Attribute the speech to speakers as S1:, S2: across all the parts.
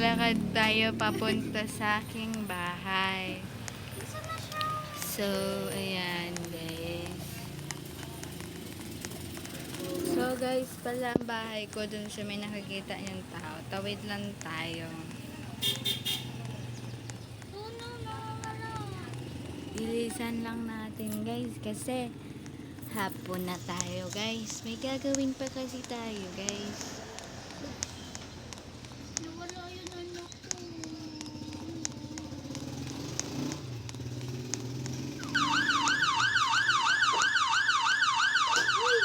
S1: maglalakad tayo papunta sa aking bahay. So, ayan guys. So guys, pala ang bahay ko dun sa may nakikita niyang tao. Tawid lang tayo. Bilisan lang natin guys kasi hapon na tayo guys. May gagawin pa kasi tayo guys.
S2: Nawala yun anak ko. Uy!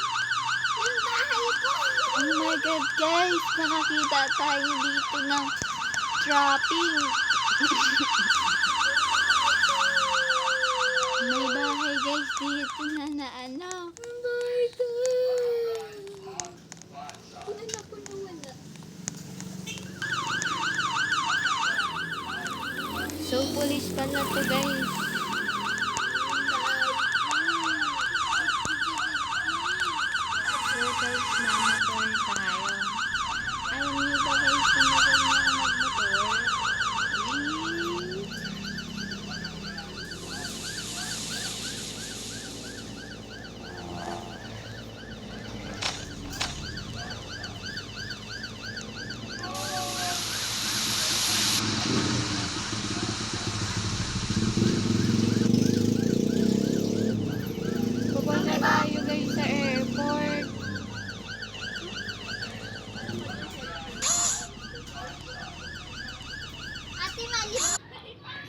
S2: Yung bahay ko!
S1: Oh my god guys, nakakita tayo dito ng trapping. May bahay guys dito na ano.
S2: Ang bahay ko! Anak ko nawala.
S1: So police pala to guys. So guys, mamotor tayo. Alam niyo ba guys kung magaling ako magmotor? Pupunta tayo guys sa airport.
S2: Ate Mali!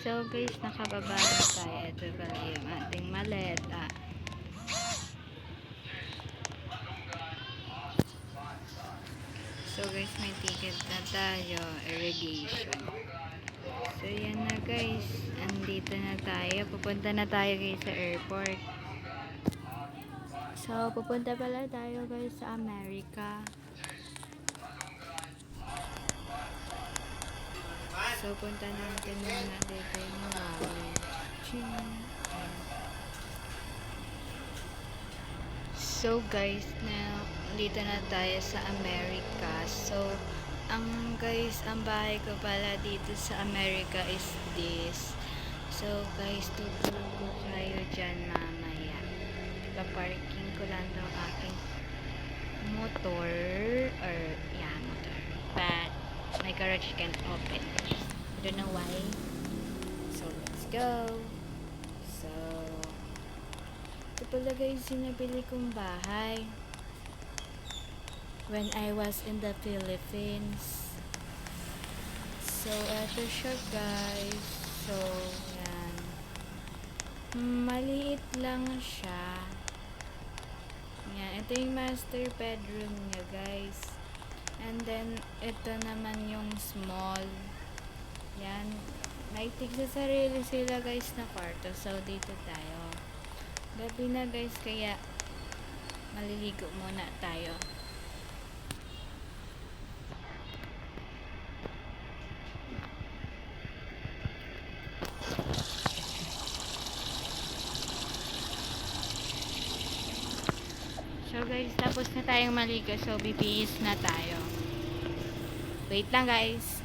S1: So guys, nakababa na tayo. Ito pala yung ating maleta. So guys, may ticket na tayo. Irrigation. So yan na guys. Andito na tayo. Pupunta na tayo guys sa airport. So, pupunta pala tayo guys sa Amerika. So, punta natin muna dito yung wallet. So, guys, dito na tayo sa Amerika. So, ang bahay ko pala dito sa Amerika is this. So, guys, tutulog ko kayo dyan mamaya. Paparking ko lang daw aking motor. Or, yeah, motor. But, my garage can't open. I don't know why. So, let's go. So, ito pala guys, sinabili kong bahay. When I was in the Philippines. So, ito siya guys. So, yan. Maliit lang siya. Yan. Ito yung master bedroom niya guys. And then, ito naman yung small. Yan. May tig sa sarili sila guys na kwarto. So, dito tayo. Gabi na guys, kaya maliligo muna tayo. So guys, tapos na tayong maligo. So, bibihis na tayo. Wait lang guys.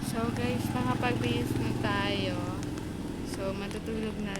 S1: So guys, nakapagbihis na tayo. So matutulog na